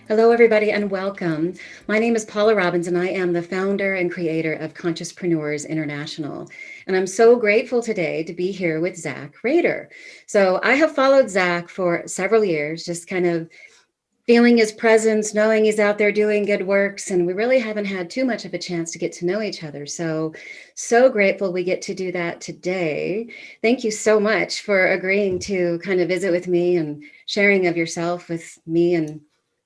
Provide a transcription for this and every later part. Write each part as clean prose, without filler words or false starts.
Hello, everybody, and welcome. My name is Paula Robbins, and I am the founder and creator of Consciouspreneurs International. And I'm so grateful today to be here with Zach Rehder. So I have followed Zach for several years, just kind of feeling his presence, knowing he's out there doing good works, and we really haven't had too much of a chance to get to know each other. So grateful we get to do that today. Thank you so much for agreeing to kind of visit with me and sharing of yourself with me and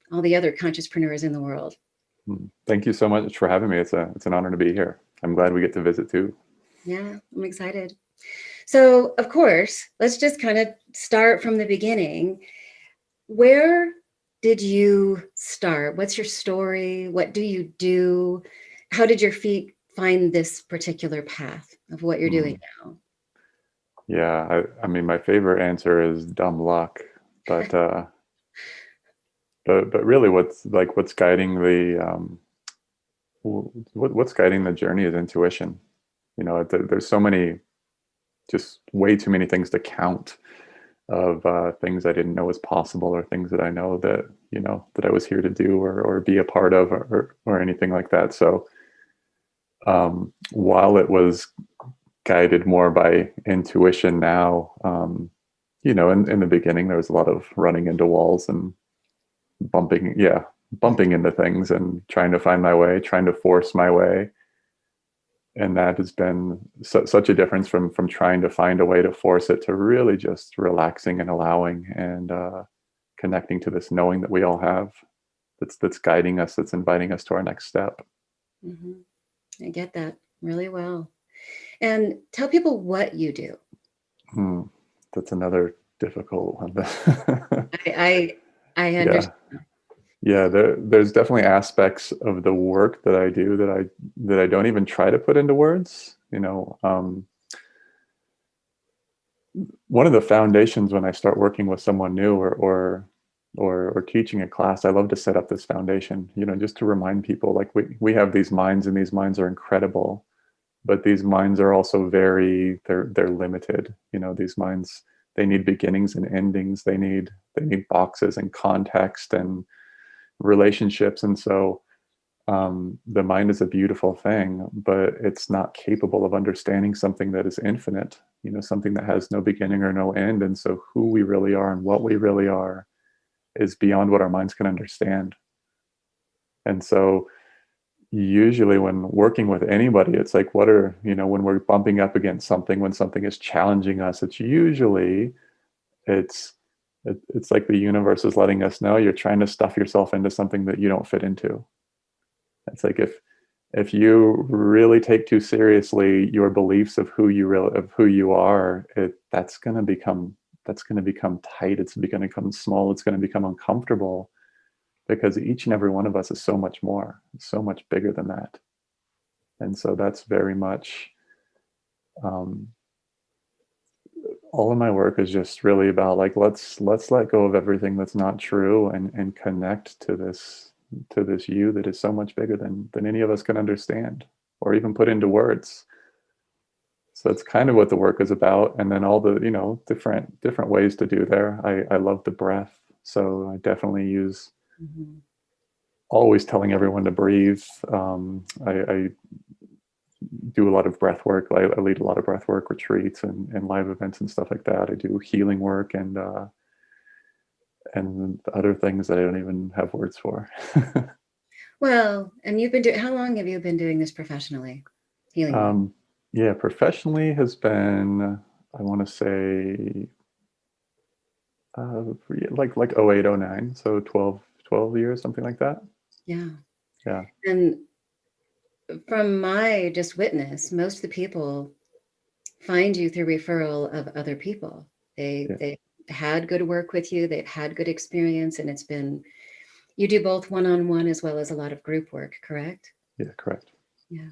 all the other consciouspreneurs in the world. Thank you so much for having me. It's an honor to be here. I'm glad we get to visit too. Yeah, I'm excited. So, of course, let's just kind of start from the beginning. Where did you start? What's your story? What do you do? How did your feet find this particular path of what you're doing now? Yeah, I mean, my favorite answer is dumb luck, but but really, what's guiding what's guiding the journey is intuition. There's so many, just way too many things to count of things I didn't know was possible, or things that I know that I was here to do or be a part of, or anything like that. So while it was guided more by intuition now, in the beginning there was a lot of running into walls and bumping into things and trying to find my way, trying to force my way. And that has been such a difference from trying to find a way to force it, to really just relaxing and allowing and connecting to this knowing that we all have, that's guiding us, that's inviting us to our next step. Mm-hmm. I get that really well. And tell people what you do. That's another difficult one. I Yeah. understand. Yeah, there's definitely aspects of the work that I do that I don't even try to put into words. One of the foundations when I start working with someone new, or teaching a class, I love to set up this foundation, just to remind people, like, we have these minds, and these minds are incredible, but these minds are also they're limited. These minds, they need beginnings and endings. They need boxes and context and relationships. And so the mind is a beautiful thing, but it's not capable of understanding something that is infinite, something that has no beginning or no end. And so who we really are and what we really are is beyond what our minds can understand. And so usually when working with anybody, it's like, when we're bumping up against something, when something is challenging us, it's it's like the universe is letting us know you're trying to stuff yourself into something that you don't fit into. It's like, if you really take too seriously your beliefs of who you are, that's going to become tight. It's going to become small. It's going to become uncomfortable, because each and every one of us is so much more, so much bigger than that. And so that's very much, all of my work is just really about, like, let's let go of everything that's not true, and connect to this you that is so much bigger than any of us can understand or even put into words. So that's kind of what the work is about. And then all the different ways to do there. I love the breath, so I definitely use, Mm-hmm. always telling everyone to breathe. I do a lot of breath work. I lead a lot of breath work retreats and live events and stuff like that. I do healing work and other things that I don't even have words for. Well, and you've been doing, how long have you been doing this professionally? Healing work? Yeah, professionally has been, I want to say, like 08, 09, so 12 years, something like that. Yeah. Yeah. And from my just witness, most of the people find you through referral of other people. Yeah. They had good work with you, they've had good experience, and it's been, you do both one-on-one as well as a lot of group work, correct? Yeah, correct. Yeah.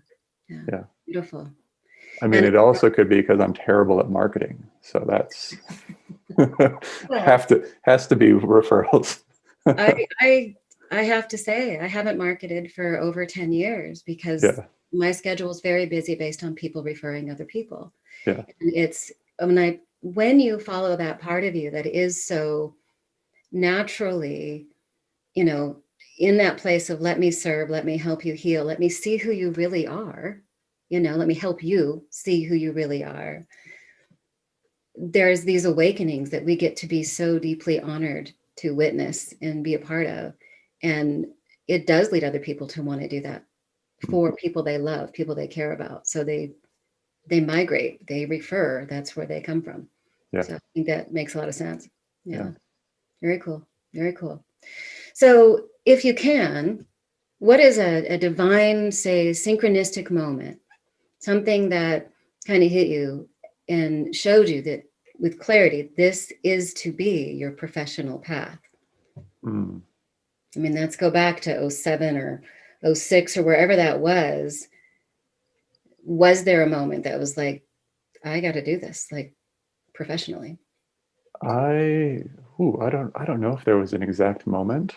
Yeah. Yeah. Beautiful. I mean, And it also could be because I'm terrible at marketing. So that's well, has to be referrals. I I I have to say I haven't marketed for over 10 years because Yeah. my schedule is very busy based on people referring other people. Yeah. And it's when you follow that part of you that is so naturally, you know, in that place of let me serve, let me help you heal, let me see who you really are, let me help you see who you really are. There's these awakenings that we get to be so deeply honored to witness and be a part of. And it does lead other people to want to do that for people they love, people they care about. So they migrate, they refer, that's where they come from. Yeah. So I think that makes a lot of sense. Yeah. Very cool. Very cool. So if you can, what is a divine, say, synchronistic moment, something that kind of hit you and showed you that with clarity, this is to be your professional path? Mm. I mean, let's go back to 07 or 06 or wherever that was. Was there a moment that was like, I got to do this, like professionally? I don't know if there was an exact moment.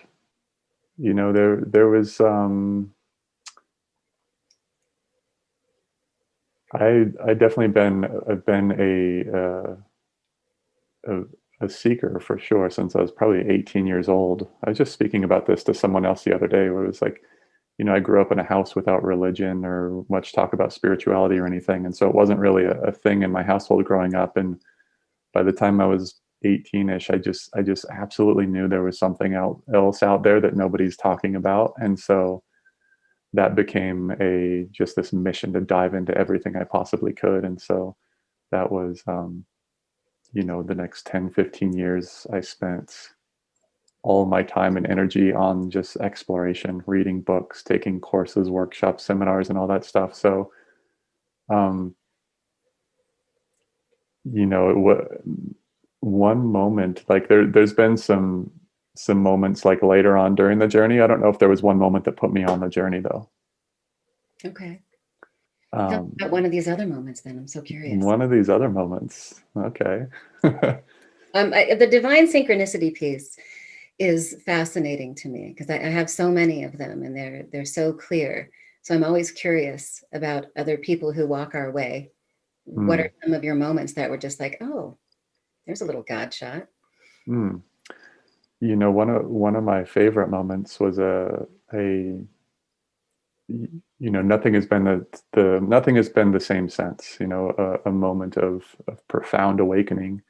There was I definitely I've been a seeker for sure since I was probably 18 years old. I was just speaking about this to someone else the other day, where it was like, I grew up in a house without religion or much talk about spirituality or anything, and so it wasn't really a thing in my household growing up. And by the time I was 18ish, I just absolutely knew there was something else out there that nobody's talking about, and so that became just this mission to dive into everything I possibly could. And so that was, the next 10, 15 years I spent all my time and energy on just exploration, reading books, taking courses, workshops, seminars, and all that stuff. So, um, one moment, like there's been some moments like later on during the journey. I don't know if there was one moment that put me on the journey though. Okay. Tell me about one of these other moments then. I'm so curious. One of these other moments. Okay. The divine synchronicity piece is fascinating to me because I have so many of them and they're so clear. So I'm always curious about other people who walk our way. What are some of your moments that were just like, oh, there's a little God shot? One of my favorite moments was nothing has been nothing has been the same since. A moment of profound awakening.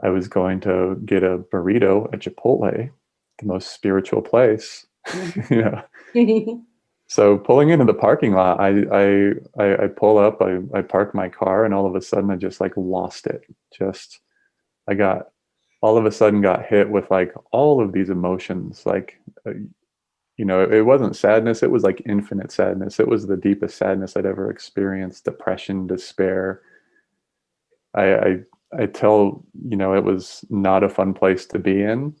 I was going to get a burrito at Chipotle, the most spiritual place. So pulling into the parking lot, I pull up, I park my car, and all of a sudden I just like lost it. Just I got all of a sudden got hit with like all of these emotions. Like it wasn't sadness, it was like infinite sadness. It was the deepest sadness I'd ever experienced. Depression, despair. I tell it was not a fun place to be in.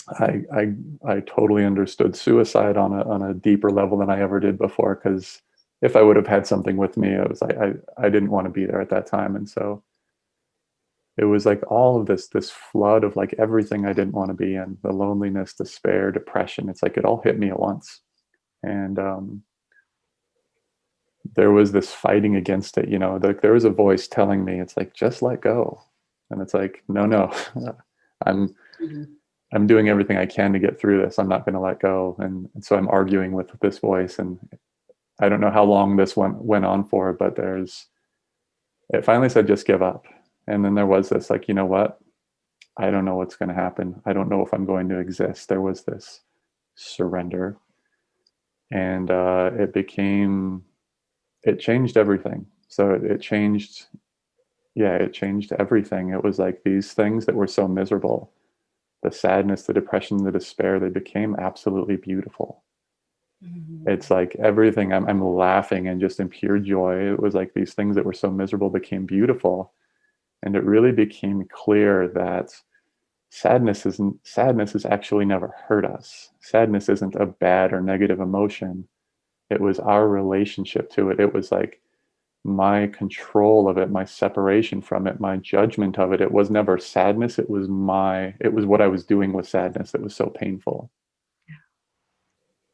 I totally understood suicide on a deeper level than I ever did before, because if I would have had something with me, I didn't want to be there at that time. And so it was like all of this flood of like everything I didn't want to be in, the loneliness, despair, depression. It's like it all hit me at once. And there was this fighting against it. There was a voice telling me, it's like, just let go. And it's like, no, I'm I'm doing everything I can to get through this. I'm not going to let go. And so I'm arguing with this voice. And I don't know how long this went on for, but it finally said, just give up. And then there was this like, you know what? I don't know what's going to happen. I don't know if I'm going to exist. There was this surrender. And it changed everything. So it changed everything. It was like these things that were so miserable, the sadness, the depression, the despair, they became absolutely beautiful. It's like everything, I'm laughing and just in pure joy. It was like these things that were so miserable became beautiful. And it really became clear that sadness has actually never hurt us. Sadness isn't a bad or negative emotion. It was our relationship to it. It was like my control of it, my separation from it, my judgment of it. It was never sadness. It was what I was doing with sadness that was so painful.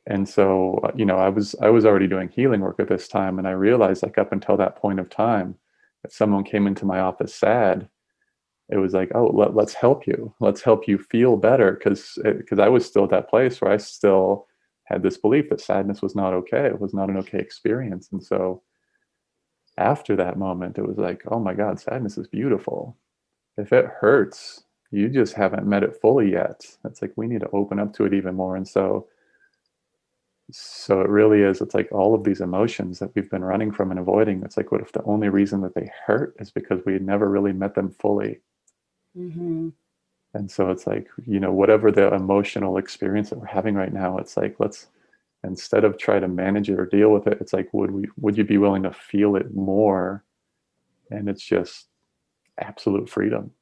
And so, I was already doing healing work at this time. And I realized like up until that point of time, if someone came into my office sad, it was like, oh, let's help you. Let's help you feel better. Because I was still at that place where I still had this belief that sadness was not okay. It was not an okay experience. And so after that moment, it was like, oh my God, sadness is beautiful. If it hurts, you just haven't met it fully yet. It's like we need to open up to it even more. And so it really is, it's like all of these emotions that we've been running from and avoiding, it's like, what if the only reason that they hurt is because we had never really met them fully? Mm-hmm. And so it's like, whatever the emotional experience that we're having right now, it's like, let's, instead of try to manage it or deal with it, it's like, would you be willing to feel it more? And it's just absolute freedom.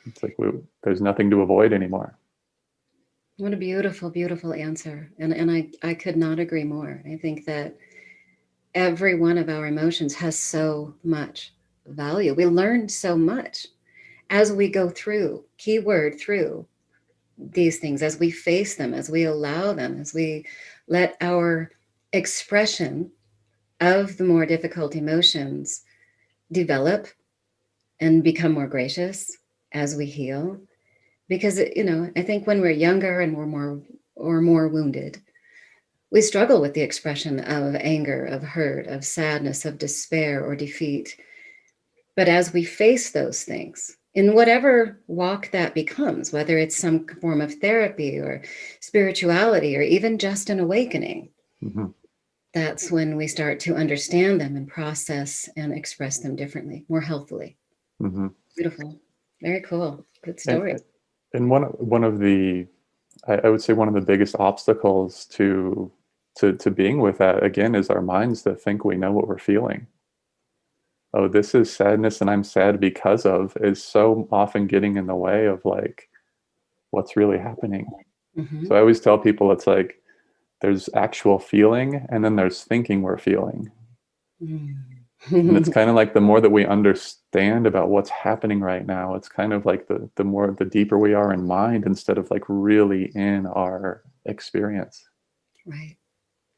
It's like, there's nothing to avoid anymore. What a beautiful, beautiful answer. And I could not agree more. I think that every one of our emotions has so much value. We learn so much as we go through, keyword through these things, as we face them, as we allow them, as we let our expression of the more difficult emotions develop and become more gracious as we heal. Because, I think when we're younger and we're more wounded, we struggle with the expression of anger, of hurt, of sadness, of despair or defeat. But as we face those things, in whatever walk that becomes, whether it's some form of therapy or spirituality or even just an awakening, Mm-hmm. that's when we start to understand them and process and express them differently, more healthily. Mm-hmm. Beautiful. Very cool. Good And, story. and one of the, I would say one of the biggest obstacles to being with that, again, is our minds that think we know what we're feeling. Oh, this is sadness and I'm sad because of, is so often getting in the way of like what's really happening. Mm-hmm. So I always tell people, it's like there's actual feeling and then there's thinking we're feeling. And it's Mm-hmm. kind of like the more that we understand about what's happening right now, it's kind of like the deeper we are in mind instead of like really in our experience. Right.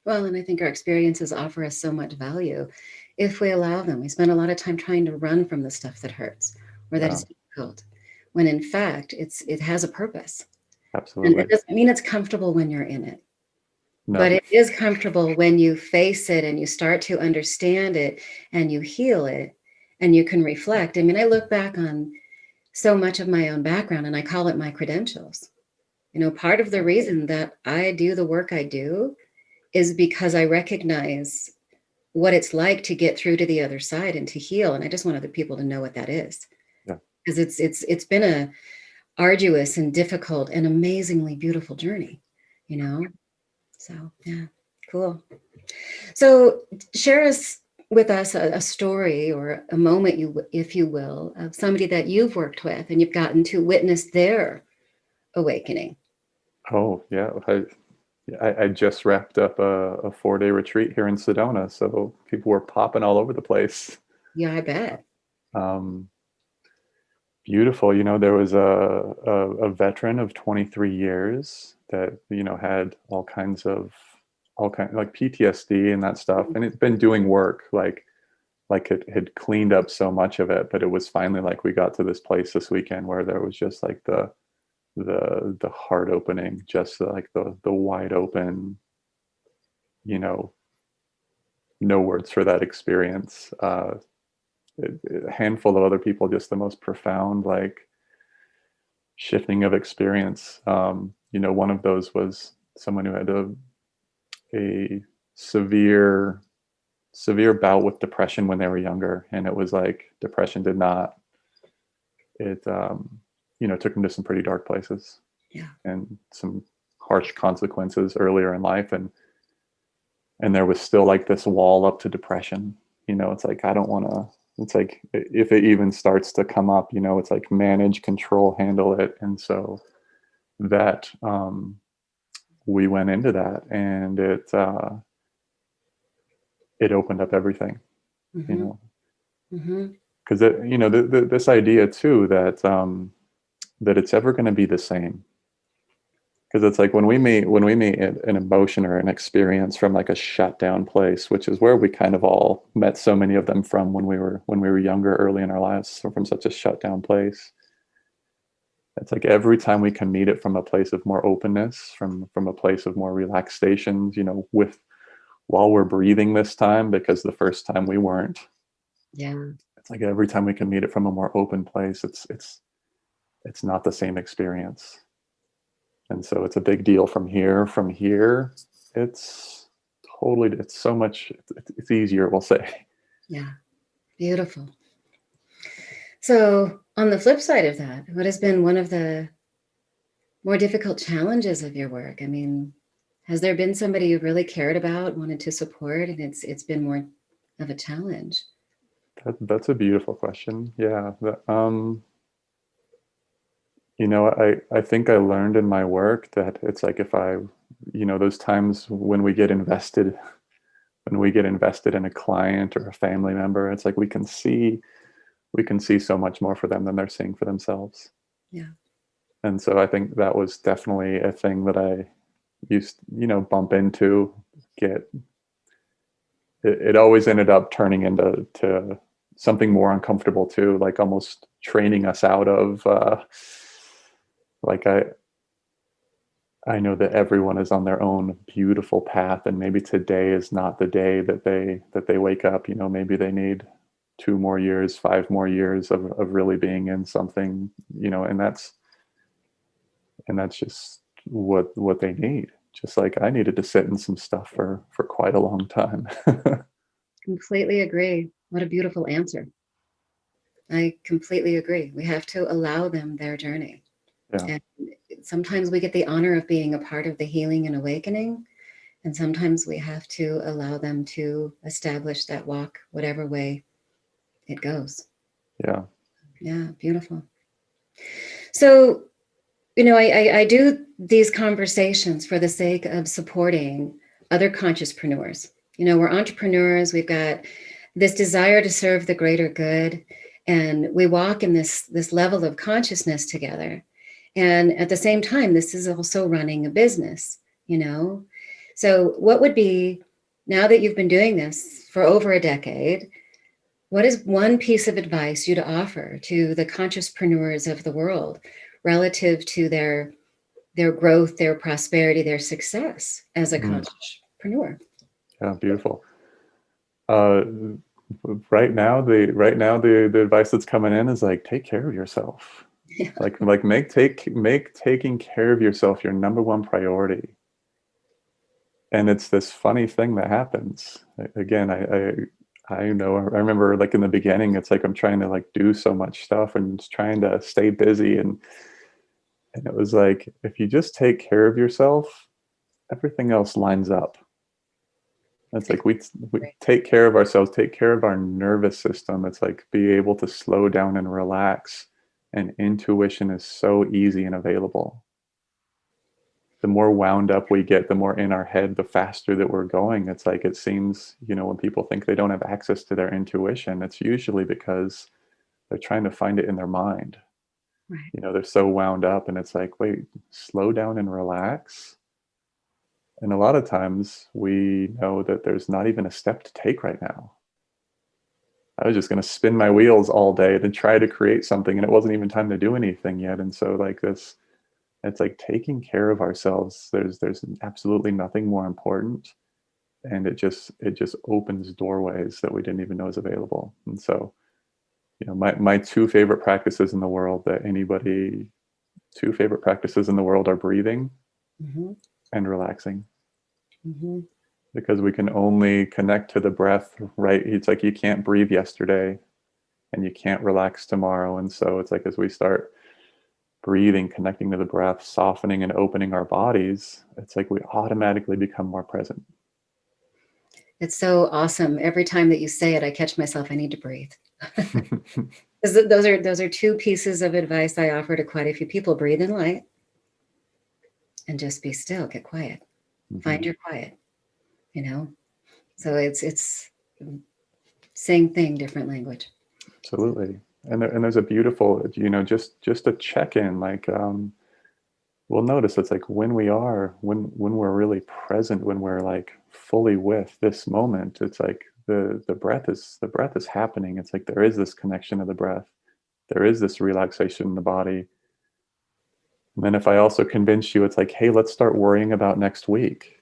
Well, and I think our experiences offer us so much value if we allow them. We spend a lot of time trying to run from the stuff that hurts or that Yeah, is difficult, when in fact it has a purpose. And it absolutely. doesn't mean it's comfortable when you're in it, but No. it is comfortable when you face it and you start to understand it and you heal it and you can reflect. I mean, I look back on so much of my own background and I call it my credentials. Part of the reason that I do the work I do is because I recognize what it's like to get through to the other side and to heal. And I just want other people to know what that is. Yeah. Because it's been a arduous and difficult and amazingly beautiful journey, you know? So yeah, cool. So share with us a story or a moment, if you will, of somebody that you've worked with and you've gotten to witness their awakening. Oh, yeah. I just wrapped up a 4-day retreat here in Sedona, so people were popping all over the place. Yeah, I bet. Um, Beautiful. There was a veteran of 23 years that had all kind like PTSD and that stuff, and it's been doing work like it had cleaned up so much of it, but it was finally like we got to this place this weekend where there was just like the heart opening, just like the wide open, you know, no words for that experience. A handful of other people, just the most profound, like shifting of experience. One of those was someone who had a severe bout with depression when they were younger, and it was like depression did not, it took them to some pretty dark places. Yeah. And some harsh consequences earlier in life, and there was still like this wall up to depression. It's like, I don't want to, it's like if it even starts to come up, it's like manage, control, handle it. And so that we went into that, and it opened up everything, Mm-hmm. Mm-hmm. because this idea too that that it's ever going to be the same. Because it's like when we meet an emotion or an experience from like a shut down place, which is where we kind of all met so many of them from when we were younger, early in our lives, so from such a shut down place. It's like every time we can meet it from a place of more openness, from a place of more relaxation, with while we're breathing this time, because the first time we weren't. Yeah. It's like every time we can meet it from a more open place, it's not the same experience. And so it's a big deal from here. From here, it's so much, it's easier, we'll say. Yeah. Beautiful. So on the flip side of that, what has been one of the more difficult challenges of your work? I mean, has there been somebody you really cared about, wanted to support, and it's been more of a challenge? That's a beautiful question. Yeah. I think I learned in my work that it's like if I, those times when we get invested in a client or a family member, it's like we can see so much more for them than they're seeing for themselves. Yeah. And so I think that was definitely a thing that I used, bump into. It always ended up turning into something more uncomfortable too, like almost training us out of like I know that everyone is on their own beautiful path, and maybe today is not the day that they wake up. Maybe they need 2 more years, 5 more years of really being in something, and that's just what they need. Just like I needed to sit in some stuff for quite a long time. Completely agree. What a beautiful answer. I completely agree. We have to allow them their journey. Yeah. And sometimes we get the honor of being a part of the healing and awakening. And sometimes we have to allow them to establish that walk, whatever way it goes. Yeah. Yeah, beautiful. So, I do these conversations for the sake of supporting other consciouspreneurs. We're entrepreneurs. We've got this desire to serve the greater good, and we walk in this level of consciousness together. And at the same time, this is also running a business. So what would be, now that you've been doing this for over a decade, what is one piece of advice you'd offer to the consciouspreneurs of the world relative to their growth, their prosperity, their success as a consciouspreneur? Yeah. Beautiful. Uh, right now the advice that's coming in is like, take care of yourself. Yeah. Like make taking care of yourself your number one priority. And it's this funny thing that happens. Again, I know, I remember like in the beginning, it's like I'm trying to like do so much stuff and just trying to stay busy, and it was like, if you just take care of yourself, everything else lines up. It's like we take care of ourselves, take care of our nervous system. It's like be able to slow down and relax. And intuition is so easy and available. The more wound up we get, the more in our head, the faster that we're going. It's like, it seems, when people think they don't have access to their intuition, it's usually because they're trying to find it in their mind. Right. They're so wound up, and it's like, wait, slow down and relax. And a lot of times we know that there's not even a step to take right now. I was just going to spin my wheels all day to try to create something, and it wasn't even time to do anything yet. And so like this, it's like taking care of ourselves. There's absolutely nothing more important. And it just opens doorways that we didn't even know is available. And so, my two favorite practices in the world are breathing and relaxing. Because we can only connect to the breath, right? It's like you can't breathe yesterday and you can't relax tomorrow. And so it's like, as we start breathing, connecting to the breath, softening and opening our bodies, it's like we automatically become more present. It's so awesome. Every time that you say it, I catch myself, I need to breathe. Those are two pieces of advice I offer to quite a few people. Breathe in light and just be still, get quiet. Find your quiet, So it's same thing, different language. Absolutely. And there's a beautiful, just a check-in, like, we'll notice it's like when we're really present, when we're like fully with this moment, it's like the breath is happening. It's like there is this connection to the breath. There is this relaxation in the body. And then if I also convince you, it's like, hey, let's start worrying about next week.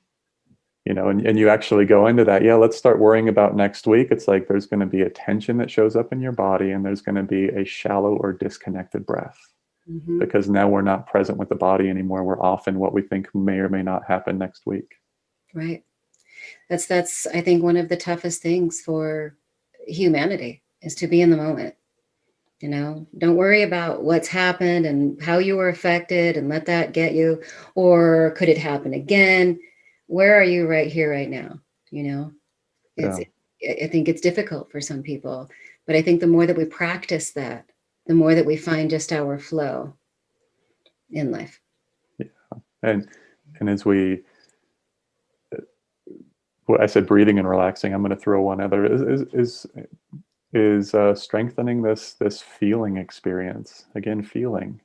And you actually go into that, yeah, let's start worrying about next week. It's like there's going to be a tension that shows up in your body, and there's going to be a shallow or disconnected breath. Mm-hmm. Because now we're not present with the body anymore. We're off in what we think may or may not happen next week. Right. That's I think one of the toughest things for humanity is to be in the moment. Don't worry about what's happened and how you were affected and let that get you, or could it happen again? Where are you right here, right now? It's, I think it's difficult for some people, but I think the more that we practice that, the more that we find just our flow in life. Yeah. And as I said, breathing and relaxing, I'm going to throw one other is strengthening this feeling experience. Again, feeling.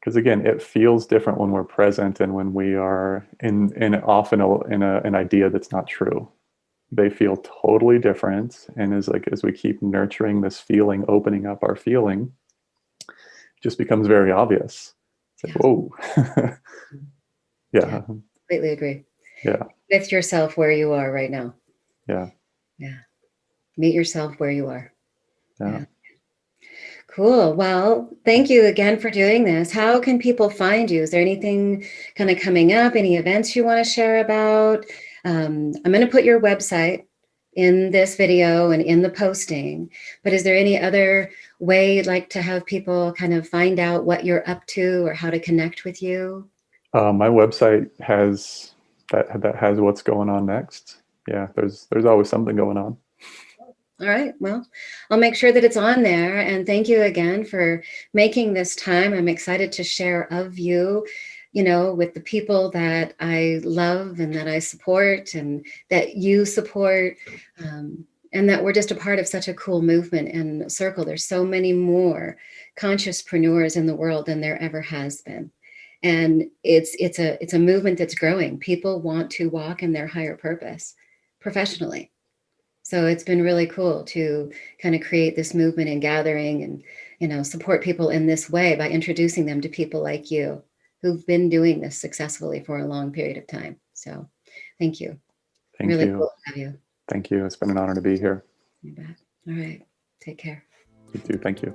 Because again, it feels different when we're present and when we are often in an idea that's not true. They feel totally different. And as we keep nurturing this feeling, opening up our feeling, it just becomes very obvious. It's like, whoa. Yeah. Completely agree. Yeah. With yourself where you are right now. Yeah. Yeah. Meet yourself where you are. Yeah. Cool. Well, thank you again for doing this. How can people find you? Is there anything kind of coming up? Any events you want to share about? I'm going to put your website in this video and in the posting, but is there any other way you'd like to have people kind of find out what you're up to or how to connect with you? My website has that has what's going on next. Yeah, there's always something going on. All right. Well, I'll make sure that it's on there. And thank you again for making this time. I'm excited to share of you, with the people that I love and that I support and that you support. And that we're just a part of such a cool movement and circle. There's so many more consciouspreneurs in the world than there ever has been. And it's a movement that's growing. People want to walk in their higher purpose professionally. So it's been really cool to kind of create this movement and gathering and, support people in this way by introducing them to people like you who've been doing this successfully for a long period of time. So thank you. Thank Really you. cool to have you. Thank you. It's been an honor to be here. You bet. All right. Take care. You too. Thank you.